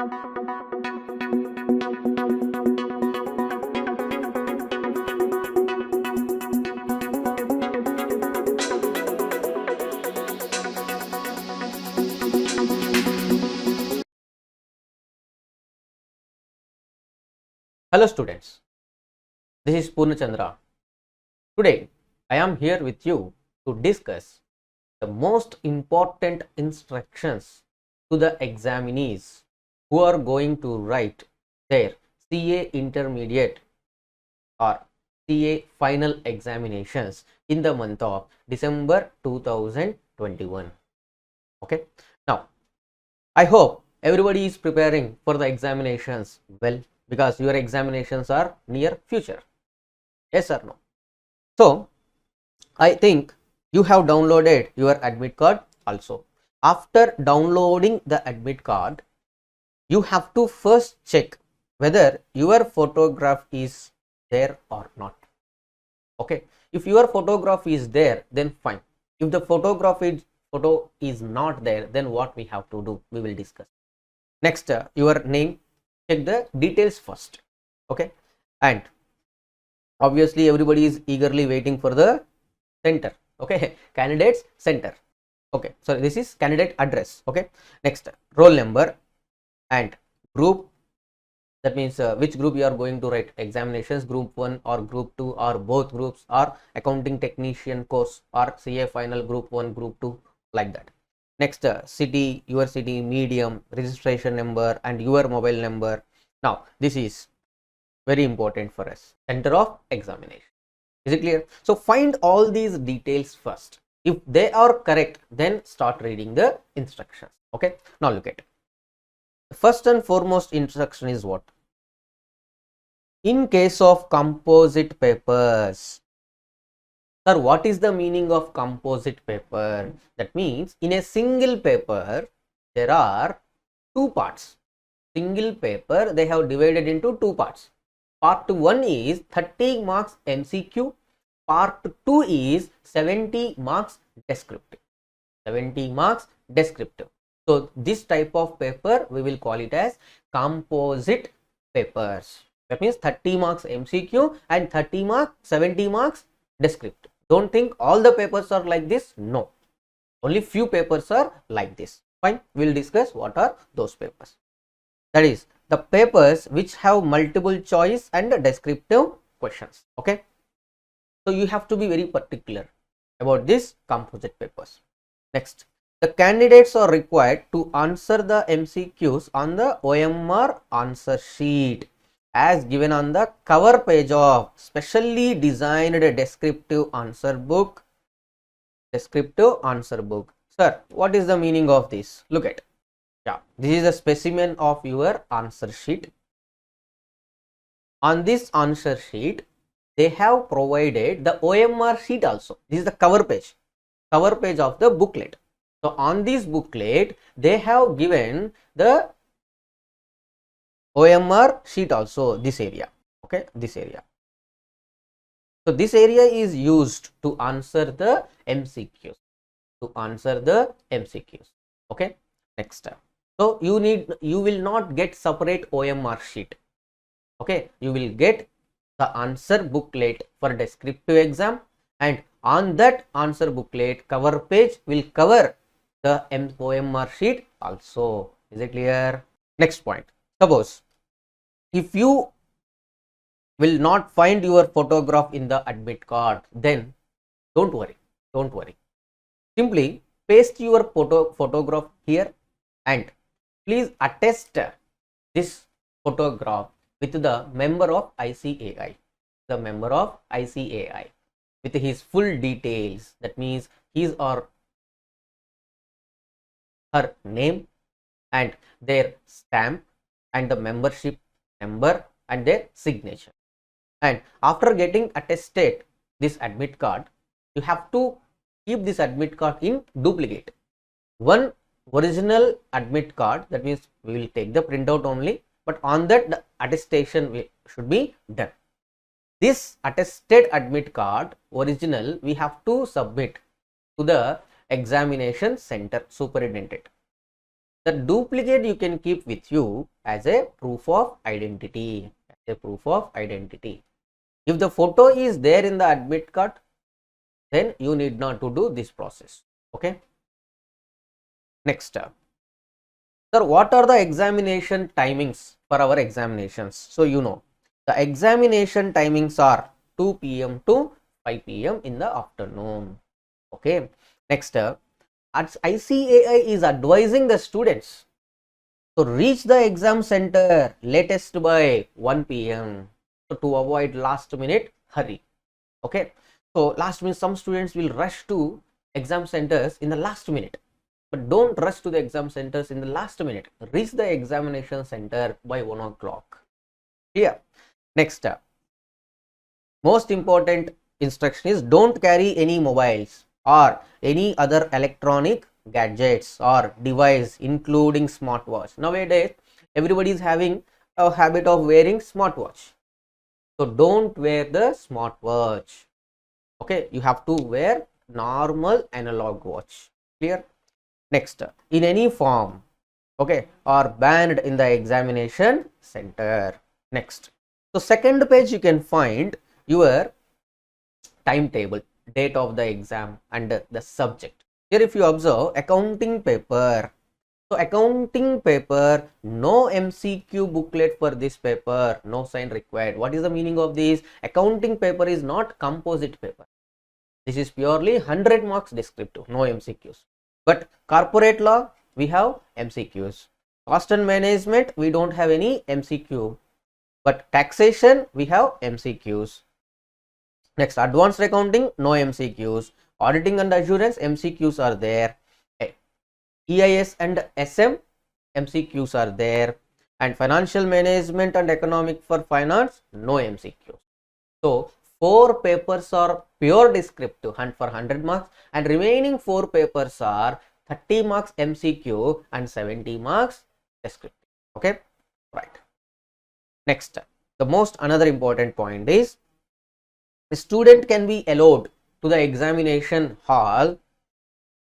Hello students, this is Purnachandra. Today I am here with you to discuss the most important instructions to the examinees who are going to write their CA intermediate or CA final examinations in the month of December 2021. Okay, now I hope everybody is preparing for the examinations well, because your examinations are near future. Yes or no? So I think you have downloaded your admit card also. After downloading the admit card, you have to first check whether your photograph is there or not. Okay, if your photograph is there, then fine. If the photo is not there, then what we have to do, we will discuss. Next, your name, check the details first. Okay, and obviously everybody is eagerly waiting for the center. Okay, candidates center. Okay, so this is candidate address. Okay, next, roll number and group, that means which group you are going to write examinations, group 1 or group 2 or both groups, or accounting technician course or CA final group 1 group 2, like that. Next, city, your city, medium, registration number and your mobile number. Now this is very important for us, center of examination. Is it clear? So find all these details first. If they are correct, then start reading the instructions. Okay, now look at it. The first and foremost instruction is what? In case of composite papers. Sir, what is the meaning of composite paper? That means in a single paper there are two parts. Single paper they have divided into two parts. Part 1 is 30 marks MCQ. Part 2 is 70 marks descriptive. 70 marks descriptive. So this type of paper we will call it as composite papers. That means 30 marks MCQ and 30 marks, 70 marks descriptive. Don't think all the papers are like this. No, only few papers are like this. Fine, we will discuss what are those papers. That is the papers which have multiple choice and descriptive questions. Okay, so you have to be very particular about this composite papers. Next, the candidates are required to answer the MCQs on the OMR answer sheet as given on the cover page of specially designed descriptive answer book. Descriptive answer book. Sir, what is the meaning of this? Look at. Yeah, this is a specimen of your answer sheet. On this answer sheet, they have provided the OMR sheet also. This is the cover page of the booklet. So on this booklet, they have given the OMR sheet also, this area. Okay, this area. So this area is used to answer the MCQs. Okay, next. So you will not get separate OMR sheet. Okay, you will get the answer booklet for descriptive exam, and on that answer booklet cover page will cover the OMR sheet also. Is it clear? Next point. Suppose if you will not find your photograph in the admit card, then don't worry. Simply paste your photograph here and please attest this photograph with the member of ICAI. With his full details. That means his or her name and their stamp and the membership number and their signature. And after getting attested this admit card, you have to keep this admit card in duplicate. One original admit card, that means we will take the printout only, but on that the attestation should be done. This attested admit card original we have to submit to the examination center superintendent. The duplicate you can keep with you as a proof of identity. If the photo is there in the admit card, then you need not to do this process. Okay. Next, sir, what are the examination timings for our examinations? So you know the examination timings are 2 p.m. to 5 p.m. in the afternoon. Okay. Next, ICAI is advising the students to reach the exam center latest by 1 p.m. So to avoid last minute hurry. Okay. So last minute, some students will rush to exam centers in the last minute, but don't rush to the exam centers in the last minute. Reach the examination center by 1 o'clock. Clear? Next, most important instruction is don't carry any mobiles or any other electronic gadgets or device including smartwatch. Nowadays everybody is having a habit of wearing smartwatch, so don't wear the smartwatch. Okay, you have to wear normal analog watch. Clear? Next, in any form, okay, are banned in the examination center. Next, so second page you can find your timetable, date of the exam and the subject. Here if you observe accounting paper, so accounting paper, no MCQ booklet for this paper, no sign required. What is the meaning of this? Accounting paper is not composite paper. This is purely 100 marks descriptive, no MCQs. But corporate law, we have MCQs. Cost and management, we don't have any MCQ. But taxation, we have MCQs. Next, advanced accounting, no MCQs. Auditing and assurance, MCQs are there. EIS and SM, MCQs are there. And financial management and economic for finance, no MCQs. So 4 papers are pure descriptive and for 100 marks, and remaining 4 papers are 30 marks MCQ and 70 marks descriptive. Okay, right. Next, the most another important point is the student can be allowed to the examination hall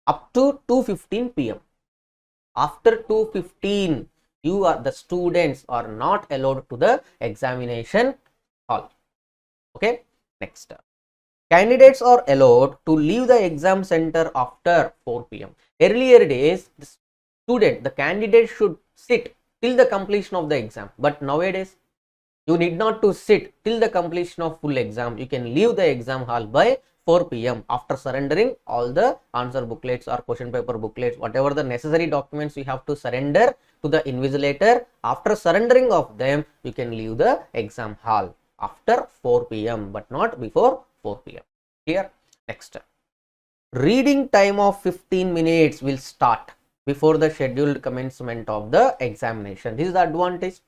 up to 2:15 p.m. After 2:15, the students are not allowed to the examination hall. Okay. Next, candidates are allowed to leave the exam center after 4 p.m. Earlier days, the candidate should sit till the completion of the exam, but nowadays you need not to sit till the completion of full exam. You can leave the exam hall by 4 p.m. after surrendering all the answer booklets or question paper booklets, whatever the necessary documents you have to surrender to the invigilator. After surrendering of them, you can leave the exam hall after 4 p.m. but not before 4 p.m. Clear? Next, reading time of 15 minutes will start before the scheduled commencement of the examination. This is the advantage.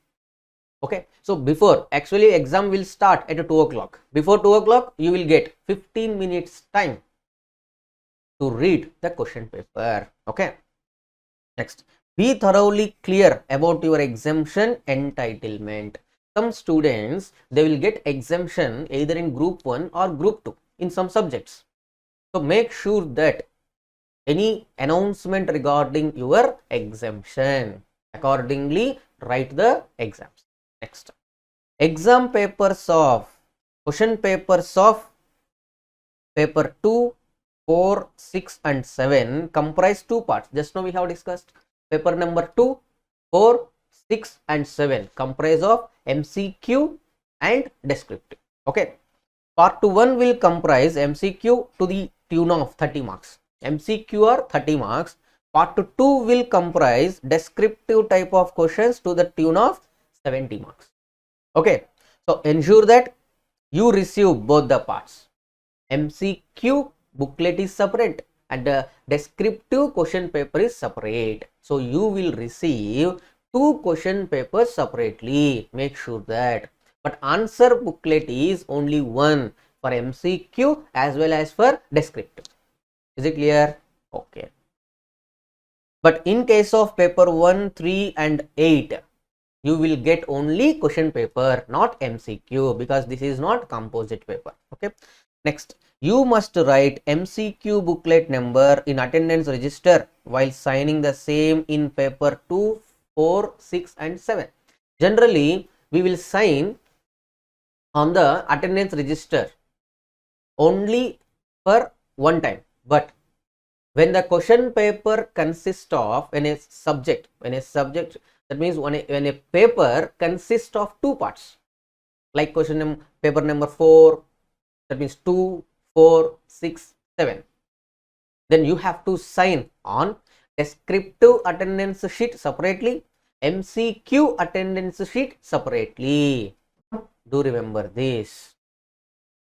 Okay, so before actually exam will start at 2 o'clock. Before 2 o'clock, you will get 15 minutes time to read the question paper. Okay. Next, be thoroughly clear about your exemption entitlement. Some students, they will get exemption either in group 1 or group 2 in some subjects. So make sure that any announcement regarding your exemption, accordingly write the exams. Next, exam papers of question papers of paper 2, 4, 6 and 7 comprise 2 parts. Just now we have discussed. Paper number 2, 4, 6 and 7 comprise of MCQ and descriptive. Okay. Part 1 will comprise MCQ to the tune of 30 marks. MCQ are 30 marks. Part 2 will comprise descriptive type of questions to the tune of 70 marks. Okay. So ensure that you receive both the parts. MCQ booklet is separate and the descriptive question paper is separate. So you will receive 2 question papers separately. Make sure that. But answer booklet is only one for MCQ as well as for descriptive. Is it clear? Okay. But in case of paper 1, 3 and 8, you will get only question paper, not MCQ, because this is not composite paper. Okay. Next, You must write MCQ booklet number in attendance register while signing the same in paper 2, 4, 6 and 7. Generally, we will sign on the attendance register only for one time, but when the question paper consists of when a subject, that means when a paper consists of two parts, like paper number 4, that means 2, 4, 6, 7, then you have to sign on descriptive attendance sheet separately, MCQ attendance sheet separately. Do remember this.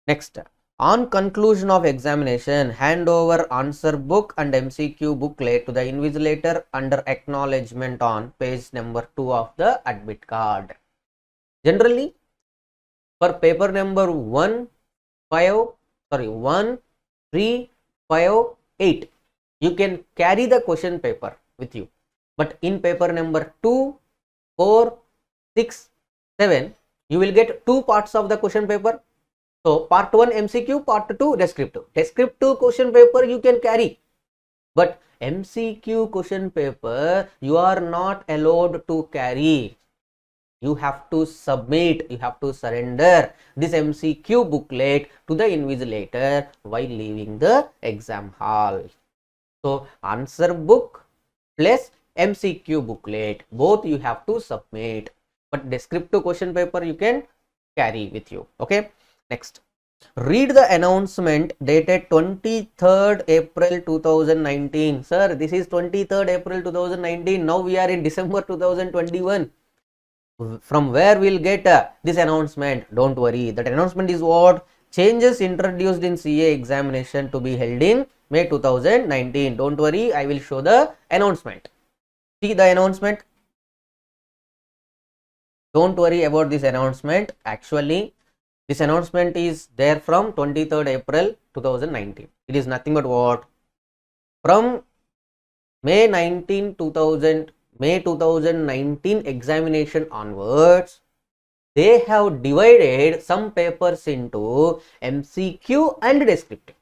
Next, on conclusion of examination, hand over answer book and MCQ booklet to the invigilator under acknowledgement on page number 2 of the admit card. Generally, for paper number 1, 3, 5, 8, you can carry the question paper with you. But in paper number 2, 4, 6, 7, you will get two parts of the question paper. So, part 1 MCQ, part 2 descriptive. Descriptive question paper you can carry, but MCQ question paper you are not allowed to carry. You have to submit, you have to surrender this MCQ booklet to the invigilator while leaving the exam hall. So, answer book plus MCQ booklet, both you have to submit, but descriptive question paper you can carry with you. Okay. Next, read the announcement dated 23rd April 2019. Sir, this is 23rd April 2019. Now we are in December 2021. From where we'll get this announcement? Don't worry. That announcement is what? Changes introduced in CA examination to be held in May 2019. Don't worry. I will show the announcement. See the announcement. Don't worry about this announcement. Actually, this announcement is there from 23rd April 2019. It is nothing but what? From May 2019 examination onwards, they have divided some papers into MCQ and descriptive.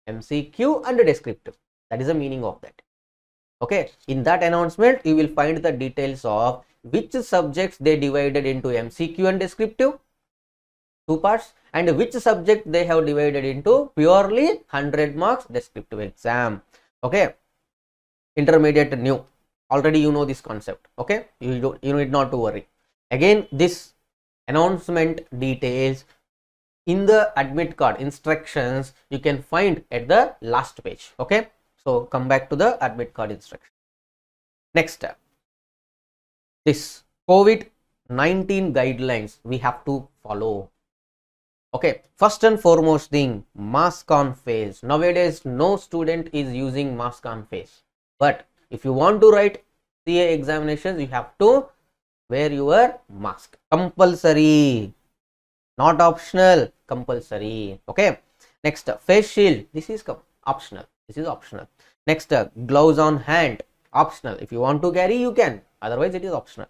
MCQ and descriptive. That is the meaning of that. Okay. In that announcement, you will find the details of which subjects they divided into MCQ and descriptive, two parts, and which subject they have divided into purely 100 marks descriptive exam. Okay. Intermediate new. Already you know this concept. Okay. You need not to worry. Again, this announcement details in the admit card instructions you can find at the last page. Okay. So come back to the admit card instruction. Next, this COVID-19 guidelines we have to follow. Okay, first and foremost thing, mask on face. Nowadays, no student is using mask on face. But if you want to write CA examinations, you have to wear your mask. Compulsory, not optional, compulsory. Okay. Next, face shield. This is optional. This is optional. Next, gloves on hand. Optional. If you want to carry, you can. Otherwise, it is optional.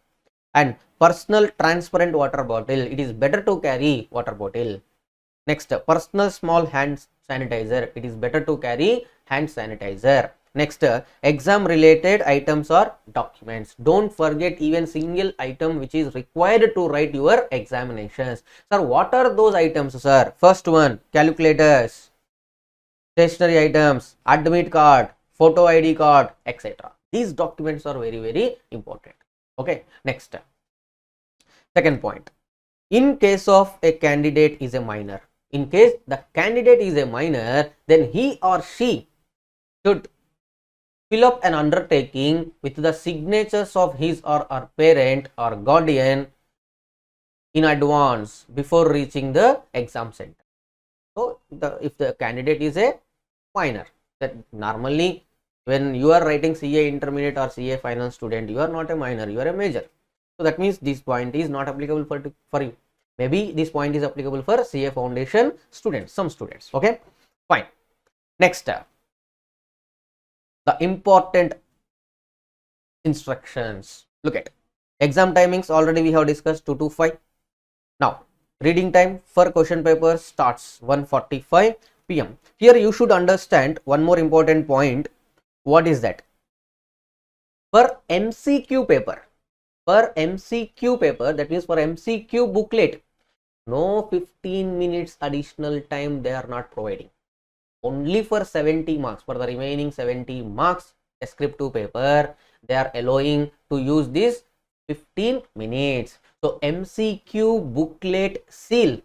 And personal transparent water bottle. It is better to carry water bottle. Next, personal small hand sanitizer. It is better to carry hand sanitizer. Next, exam related items or documents. Don't forget even single item which is required to write your examinations. Sir, what are those items, sir? First one, calculators, stationery items, admit card, photo ID card, etc. These documents are very, very important. Okay. Next, second point. In case of a candidate is a minor. In case the candidate is a minor, then he or she should fill up an undertaking with the signatures of his or her parent or guardian in advance before reaching the exam center. So, if the candidate is a minor, that normally when you are writing CA intermediate or CA final student, you are not a minor, you are a major. So, that means this point is not applicable for you. Maybe this point is applicable for CA foundation students, some students. Okay, fine. Next, the important instructions. Look at exam timings. Already we have discussed 2 to 5. Now, reading time for question paper starts 1:45. PM. Here you should understand one more important point. What is that? For MCQ paper, that means for MCQ booklet, no 15 minutes additional time they are not providing. Only for 70 marks, for the remaining 70 marks descriptive paper, they are allowing to use this 15 minutes. So MCQ booklet seal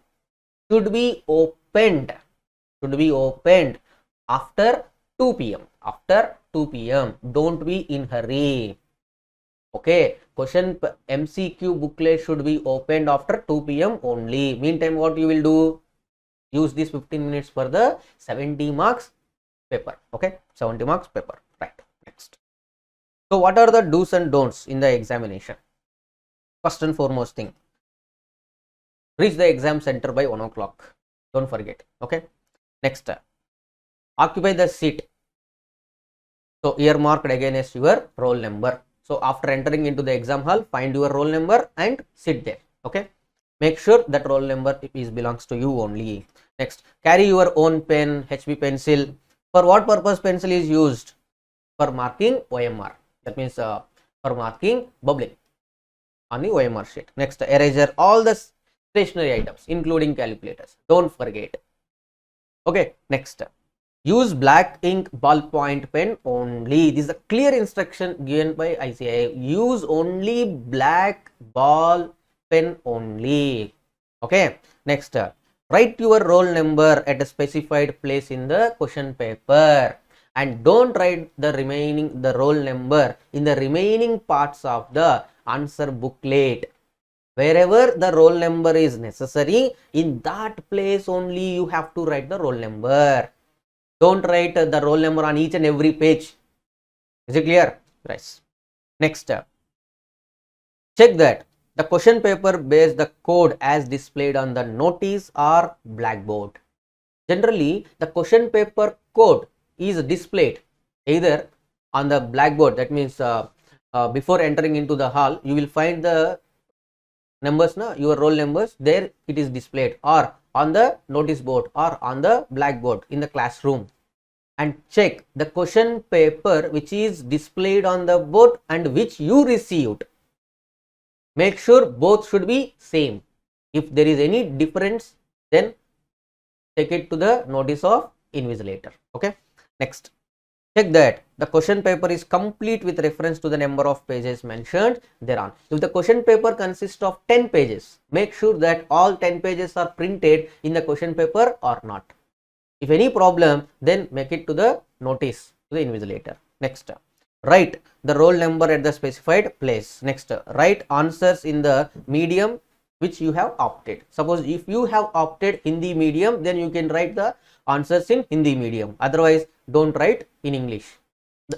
should be opened after 2 p.m. After 2 p.m. Don't be in hurry. Okay, MCQ booklet should be opened after 2 p.m. only. Meantime, what you will do? Use this 15 minutes for the 70 marks paper. Okay, 70 marks paper. Right. Next. So, what are the do's and don'ts in the examination? First and foremost thing, reach the exam center by 1 o'clock. Don't forget. Okay. Next, occupy the seat. So, earmarked against your roll number. So, after entering into the exam hall, find your roll number and sit there. Okay. Make sure that roll number belongs to you only. Next, carry your own pen, HB pencil. For what purpose pencil is used? For marking OMR. That means for marking bubbling on the OMR sheet. Next, eraser all the stationery items, including calculators. Don't forget. Okay. Next, use black ink ballpoint pen only. This is a clear instruction given by ICAI. Use only black ball pen only. Okay. Next, write your roll number at a specified place in the question paper, and don't write the roll number in the remaining parts of the answer booklet. Wherever the roll number is necessary, in that place only you have to write the roll number. Don't write the roll number on each and every page. Is it clear? Right. Next, check that the question paper bears the code as displayed on the notice or blackboard. Generally, the question paper code is displayed either on the blackboard. That means before entering into the hall, you will find the numbers, your roll numbers, there it is displayed, or on the notice board or on the blackboard in the classroom. And check the question paper which is displayed on the board and which you received. Make sure both should be same. If there is any difference, then take it to the notice of invigilator. Okay. Next, check that the question paper is complete with reference to the number of pages mentioned thereon. If the question paper consists of 10 pages, make sure that all 10 pages are printed in the question paper or not. If any problem, then make it to the notice to the invigilator. Next, write the roll number at the specified place. Next, write answers in the medium which you have opted. Suppose if you have opted Hindi medium, then you can write the answers in Hindi medium. Otherwise, don't write in English.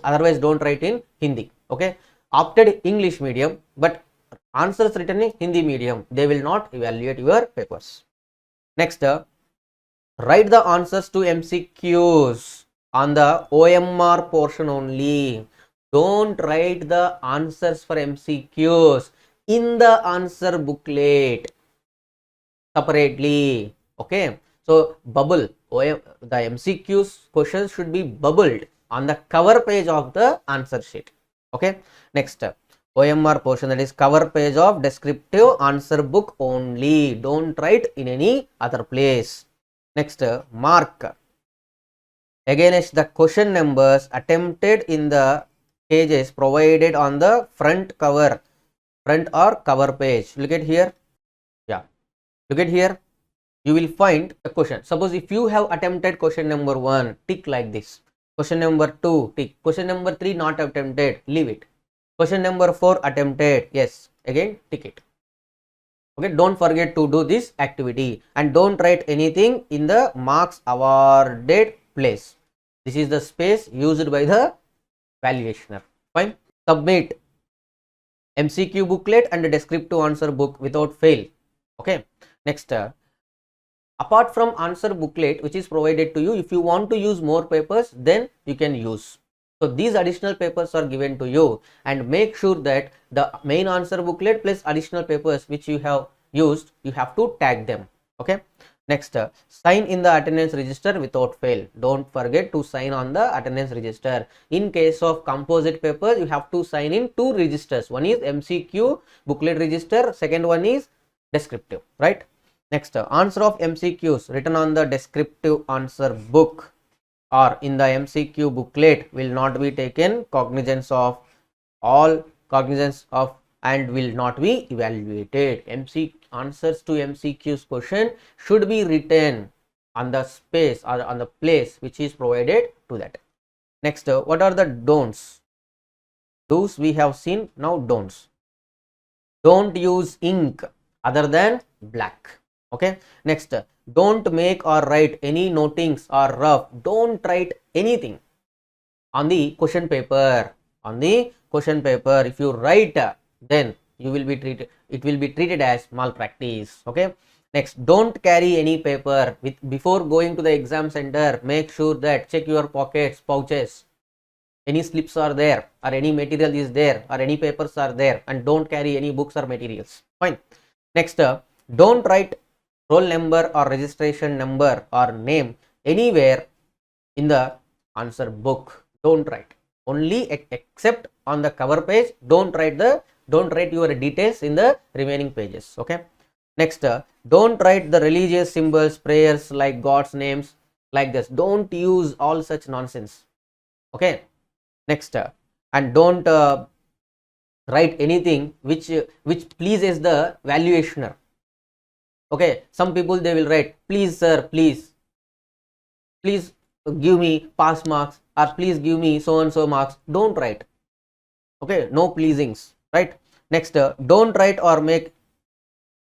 Otherwise, don't write in Hindi. Okay. Opted English medium, but answers written in Hindi medium, they will not evaluate your papers. Next, write the answers to MCQs on the OMR portion only. Don't write the answers for MCQs in the answer booklet separately. Okay. So, bubble the MCQs questions should be bubbled on the cover page of the answer sheet. Okay. Next, OMR portion, that is cover page of descriptive answer book only. Don't write in any other place. Next, mark against the question numbers attempted in the pages provided on the front or cover page. Look at here. Yeah. Look at here. You will find the question. Suppose if you have attempted question number 1, tick like this. Question number 2, tick. Question number 3 not attempted, leave it. Question number 4 attempted, yes, again tick it. Okay, don't forget to do this activity, and don't write anything in the marks awarded place. This is the space used by the valuationer. Fine. Submit MCQ booklet and descriptive answer book without fail. Okay. Next, apart from answer booklet which is provided to you, if you want to use more papers, then you can use. So these additional papers are given to you, and make sure that the main answer booklet plus additional papers which you have used, you have to tag them. Okay. Next, sign in the attendance register without fail. Don't forget to sign on the attendance register. In case of composite papers, you have to sign in two registers. One is MCQ booklet register, second one is descriptive, right? Next, answer of MCQs written on the descriptive answer book or in the MCQ booklet will not be taken cognizance of and will not be evaluated. Answers to MCQ's question should be written on the space or on the place which is provided to that. Next, what are the don'ts? Do's we have seen, now don'ts. Don't use ink other than black. Okay. Next, don't make or write any notings or rough. Don't write anything on the question paper. On the question paper, if you write, then you will be treated, it will be treated as malpractice. Okay. Next, don't carry any paper with before going to the exam center. Make sure that check your pockets, pouches, any slips are there or any material is there or any papers are there, and don't carry any books or materials. Fine. Next, don't write roll number or registration number or name anywhere in the answer book. Don't write, only except on the cover page. Don't write your details in the remaining pages. Okay. Next, don't write the religious symbols, prayers like God's names like this. Don't use all such nonsense. Okay. Next, and don't write anything which pleases the valuationer. Okay. Some people, they will write, please sir, please give me pass marks or please give me so and so marks. Don't write. Okay. No pleasings, right? Next, don't write or make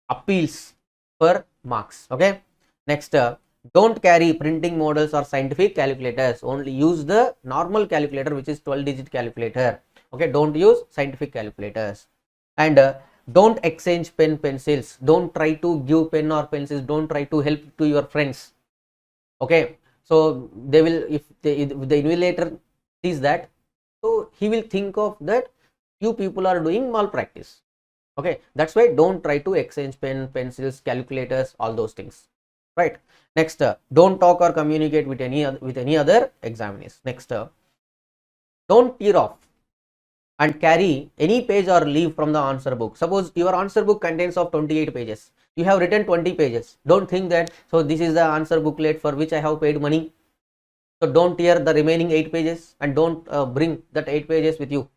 appeals for marks. Okay. Next, don't carry printing models or scientific calculators. Only use the normal calculator, which is 12-digit calculator. Okay. Don't use scientific calculators. And don't exchange pencils. Don't try to give pen or pencils. Don't try to help to your friends. Okay. So they will, if the invigilator sees that, so he will think of that you people are doing malpractice. Okay. That's why don't try to exchange pencils, calculators, all those things, right? Next, don't talk or communicate with any other examinees. Next, don't tear off and carry any page or leave from the answer book. Suppose your answer book contains of 28 pages. You have written 20 pages. Don't think that, so this is the answer booklet for which I have paid money. So don't tear the remaining 8 pages and don't bring that 8 pages with you.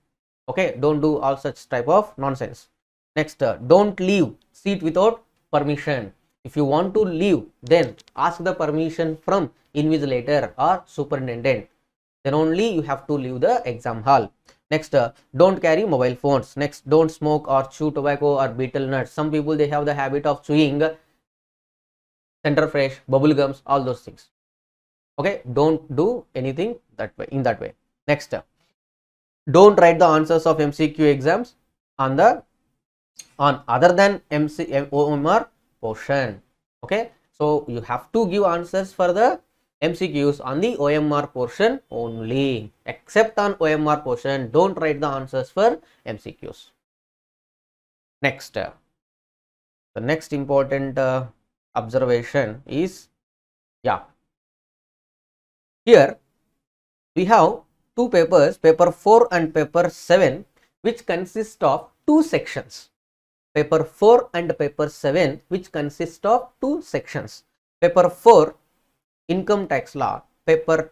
Okay. Don't do all such type of nonsense. Next, don't leave seat without permission. If you want to leave, then ask the permission from invigilator or superintendent. Then only you have to leave the exam hall. Next, don't carry mobile phones. Next, don't smoke or chew tobacco or betel nuts. Some people, they have the habit of chewing center fresh, bubble gums, all those things. Okay. Don't do anything that way, in that way. Next, don't write the answers of MCQ exams on other than OMR portion. Okay. So you have to give answers for the MCQs on the OMR portion only. Except on OMR portion, don't write the answers for MCQs. Next, the next important observation is, here we have two papers, paper 4 and paper 7, which consist of two sections. Paper 4 and paper 7, which consist of two sections. Paper 4, income tax law. That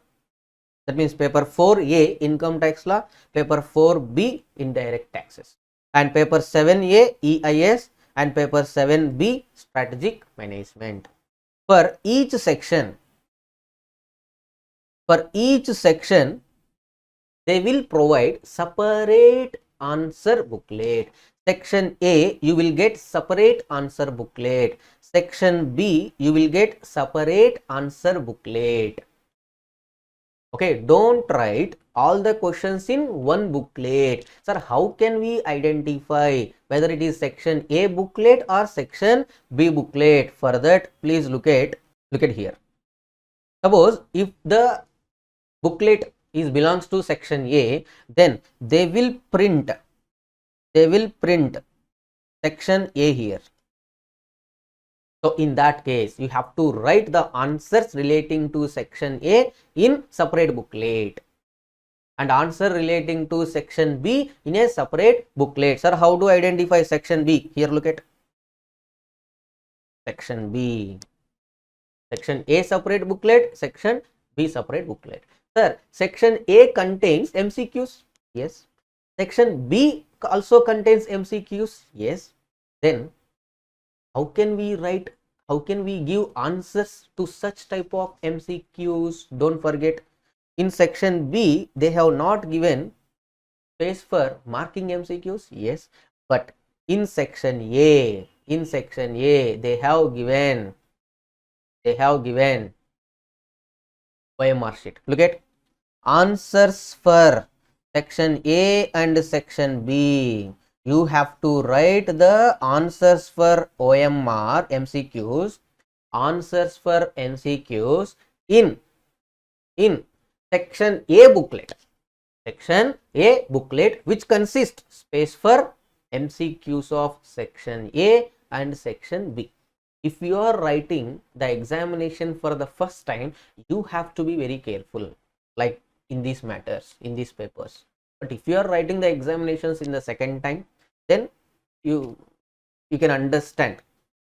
means paper 4A, income tax law. Paper 4B, indirect taxes. And paper 7A, EIS, and paper 7B, strategic management. For each section, they will provide separate answer booklet. Section A, you will get separate answer booklet. Section B, you will get separate answer booklet. Okay. Don't write all the questions in one booklet. Sir, how can we identify whether it is section A booklet or section B booklet? For that, please look at here. Suppose if the booklet belongs to section A, then they will print section A here. So in that case, you have to write the answers relating to section A in separate booklet and answer relating to section B in a separate booklet. Sir, how do I identify section B? Here look at section B. Section A separate booklet, section B separate booklet. Sir, section A contains MCQs. Yes. Section B also contains MCQs. Yes. Then how can we give answers to such type of MCQs? Don't forget, in section B they have not given space for marking MCQs. Yes, but in section A they have given OMR sheet. Look at answers for section A and section B. You have to write the answers for OMR MCQs, answers for MCQs in section A booklet. Section A booklet, which consists space for MCQs of section A and section B. If you are writing the examination for the first time, you have to be very careful, like in these matters, in these papers. But if you are writing the examinations in the second time, then you can understand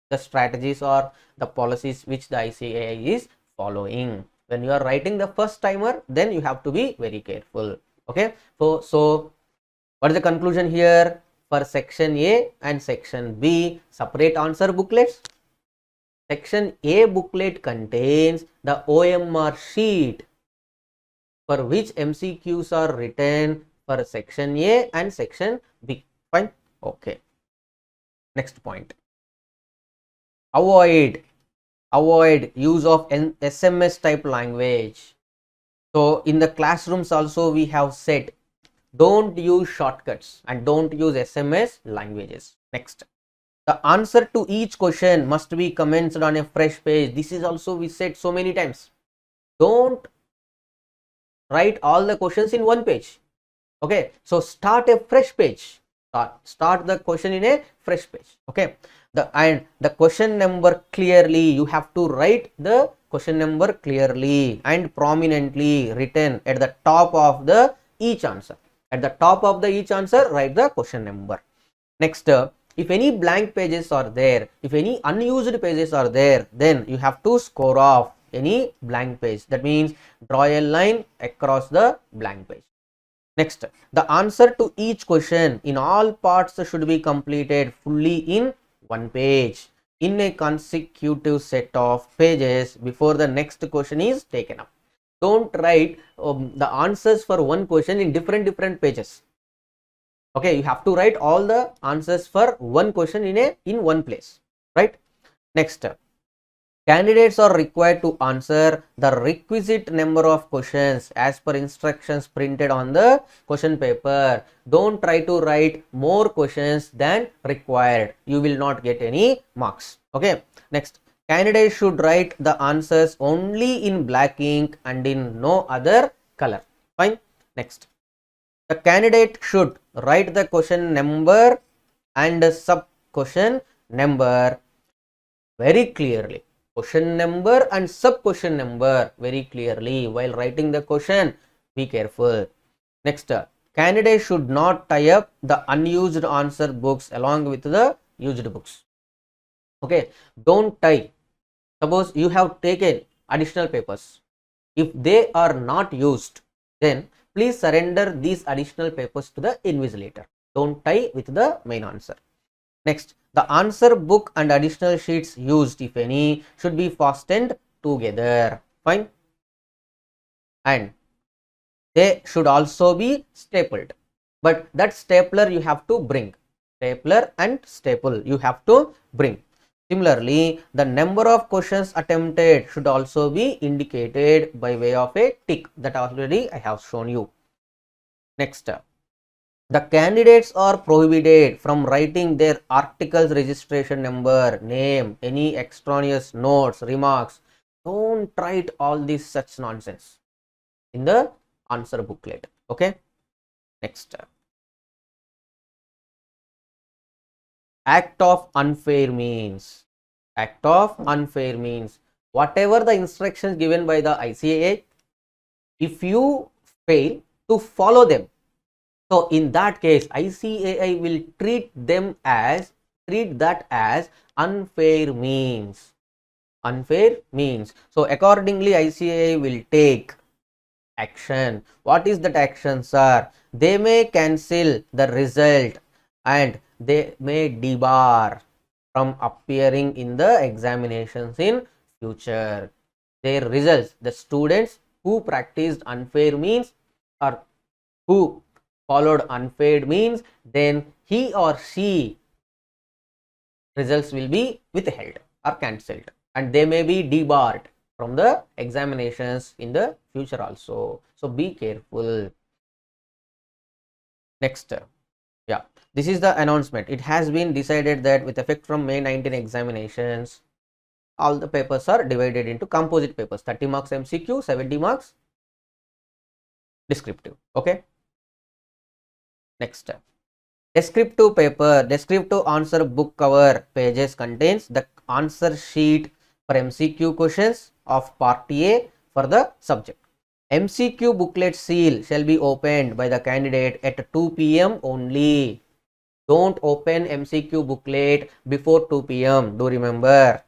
the strategies or the policies which the ICAI is following. When you are writing the first timer, then you have to be very careful. Okay, so what is the conclusion here? For section A and section B, separate answer booklets. Section A booklet contains the OMR sheet for which MCQs are written for section A and section B. Fine. Okay. Next point. Avoid use of SMS type language. So in the classrooms also we have said, don't use shortcuts and don't use SMS languages. Next, the answer to each question must be commenced on a fresh page. This is also we said so many times. Don't write all the questions in one page. Okay, so start a fresh page. Start the question in a fresh page. Okay, the question number clearly. You have to write the question number clearly and prominently written at the top of the each answer. At the top of the each answer, write the question number. Next, if any blank pages are there, if any unused pages are there, then you have to score off any blank page. That means draw a line across the blank page. Next, the answer to each question in all parts should be completed fully in one page in a consecutive set of pages before the next question is taken up. Don't write the answers for one question in different pages. Okay, you have to write all the answers for one question in one place, right? Next, candidates are required to answer the requisite number of questions as per instructions printed on the question paper. Don't try to write more questions than required. You will not get any marks. Okay. Next, candidates should write the answers only in black ink and in no other color. Fine. Next, the candidate should write the question number and sub question number very clearly. Question number and sub question number very clearly while writing the question. Be careful. Next, candidate should not tie up the unused answer books along with the used books. Okay, don't tie. Suppose you have taken additional papers. If they are not used, then please surrender these additional papers to the invigilator. Don't tie with the main answer. Next, the answer book and additional sheets used, if any, should be fastened together. Fine. And they should also be stapled. But that stapler you have to bring. Stapler and staple you have to bring. Similarly, the number of questions attempted should also be indicated by way of a tick. That already I have shown you. Next, the candidates are prohibited from writing their article's registration number, name, any extraneous notes, remarks. Don't write all this such nonsense in the answer booklet. Okay. Next, act of unfair means. Act of unfair means whatever the instructions given by the ICAI, if you fail to follow them, so in that case ICAI will treat that as unfair means. Unfair means. So accordingly ICAI will take action. What is that action, sir? They may cancel the result and they may debar from appearing in the examinations in future. Their results, the students who practiced unfair means or who followed unfair means, then he or she results will be withheld or cancelled and they may be debarred from the examinations in the future also. So be careful. Next, yeah, this is the announcement. It has been decided that with effect from May 19 examinations, all the papers are divided into composite papers, 30 marks MCQ, 70 marks descriptive. Okay. Next, descriptive paper, descriptive answer book cover pages contains the answer sheet for MCQ questions of part A for the subject. MCQ booklet seal shall be opened by the candidate at 2 p.m. only. Don't open MCQ booklet before 2 p.m. Do remember.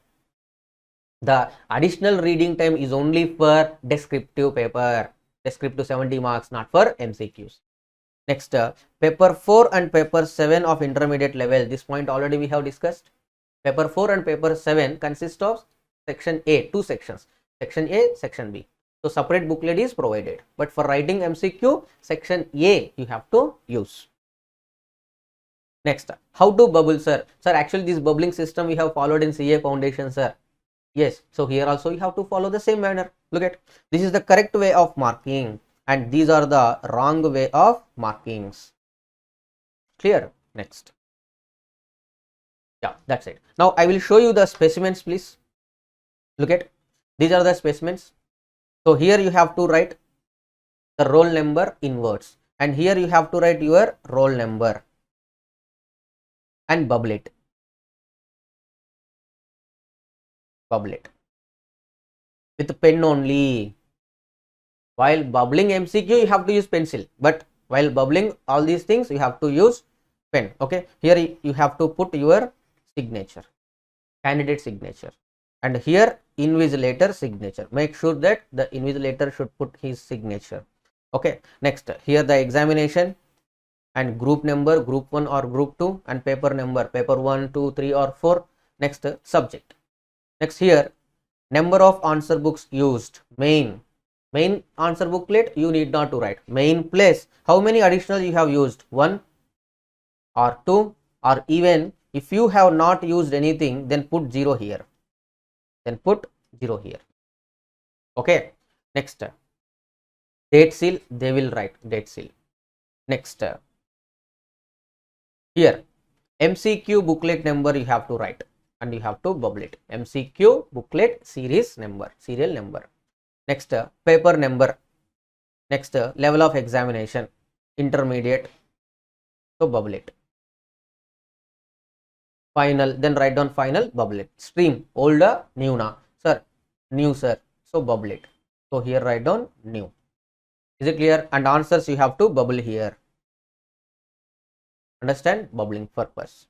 The additional reading time is only for descriptive paper. Descriptive 70 marks, not for MCQs. Next, paper 4 and paper 7 of intermediate level. This point already we have discussed. Paper 4 and paper 7 consist of section A, two sections, section A, section B. So separate booklet is provided, but for writing MCQ, section A you have to use. Next, how to bubble, sir? Sir, actually this bubbling system we have followed in CA foundation, sir. Yes, so here also you have to follow the same manner. Look at, this is the correct way of marking and these are the wrong way of markings. Clear? Next. Yeah, that's it. Now I will show you the specimens, please. Look at, these are the specimens. So here you have to write the roll number in words and here you have to write your roll number and bubble it. Bubble it with pen only. While bubbling MCQ you have to use pencil, but while bubbling all these things you have to use pen. Okay, here you have to put your signature, candidate signature, and here invigilator signature. Make sure that the invigilator should put his signature. Okay, next, here the examination and group number, group 1 or group 2, and paper number, paper 1, 2, 3 or 4. Next, subject. Next, here number of answer books used. Main answer booklet you need not to write. Main place, how many additional you have used, 1 or 2, or even if you have not used anything then put 0 here. Then put 0 here. Okay. Next, date seal, they will write date seal. Next, here MCQ booklet number you have to write and you have to bubble it. MCQ booklet series number, serial number. Next, paper number. Next, level of examination, intermediate, so bubble it. Final, then write down final, bubble it. Stream, older, new na, sir, new sir, so bubble it. So here write down new. Is it clear? And answers you have to bubble here. Understand? Bubbling purpose.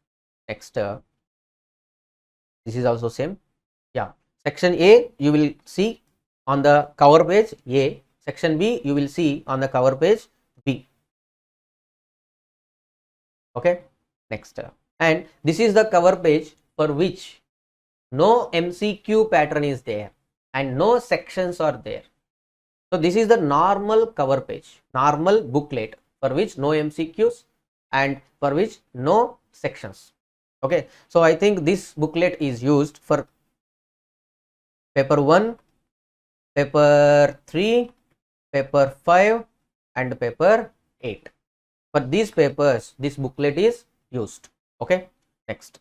Next, this is also same. Yeah, section A you will see on the cover page A, section B you will see on the cover page B. Okay. Next, and this is the cover page for which no MCQ pattern is there and no sections are there. So this is the normal cover page, normal booklet for which no MCQs and for which no sections. Okay, so I think this booklet is used for paper 1, paper 3, paper 5 and paper 8. For these papers this booklet is used. Okay, next.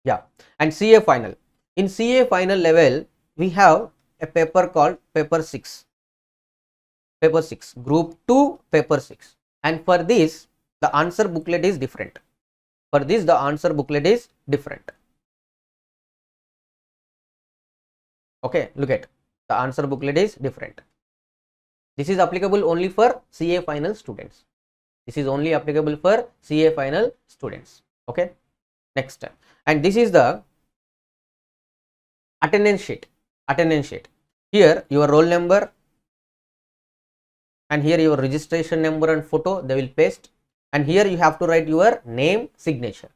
Yeah, and CA final. In CA final level we have a paper called paper 6. Paper 6, group 2, paper 6, and for this the answer booklet is different. For this the answer booklet is different. Okay, look at the answer booklet is different. This is applicable only for CA final students. This is only applicable for CA final students. Okay, next, and this is the attendance sheet. Attendance sheet. Here your roll number and here your registration number and photo they will paste, and here you have to write your name, signature,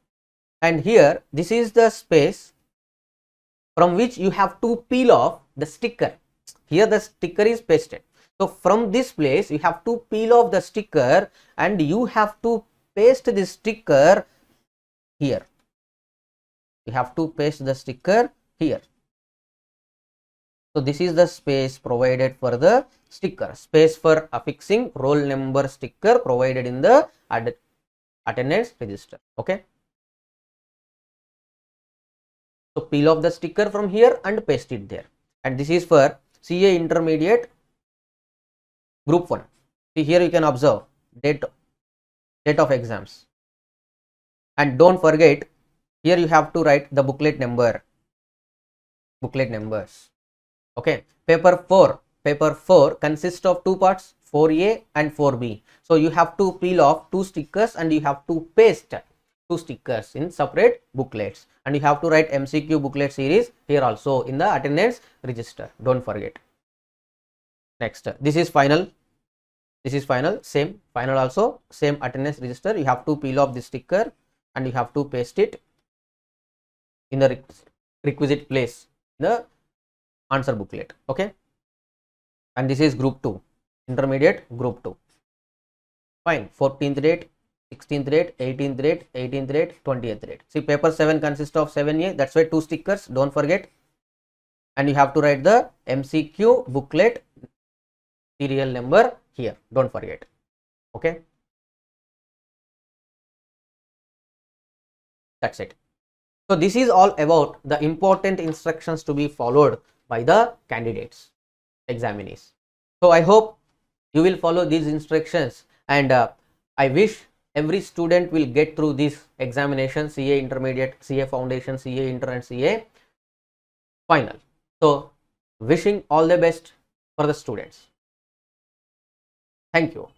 and here this is the space from which you have to peel off the sticker. Here the sticker is pasted. So from this place you have to peel off the sticker and you have to paste the sticker here. You have to paste the sticker here. So this is the space provided for the sticker, space for affixing roll number sticker provided in the attendance register. Okay. So peel off the sticker from here and paste it there. And this is for CA intermediate group 1. See, here you can observe date of exams. And don't forget, here you have to write the booklet number. Booklet numbers. Okay. Paper 4 consists of two parts, 4A and 4B. So you have to peel off two stickers and you have to paste two stickers in separate booklets, and you have to write MCQ booklet series here also in the attendance register. Don't forget. Next, this is final. This is final. Same final also, same attendance register. You have to peel off the sticker and you have to paste it in the requisite place in the answer booklet. Okay. And this is group 2, intermediate group 2. Fine. 14th date, 16th date, 18th date, 18th date, 20th date. See, paper 7 consists of 7A. That's why two stickers. Don't forget. And you have to write the MCQ booklet serial number here. Don't forget. Okay. That's it. So this is all about the important instructions to be followed by the candidates, examinees. So I hope you will follow these instructions, and I wish every student will get through this examination, CA intermediate, CA foundation, CA inter and CA final. So wishing all the best for the students. Thank you.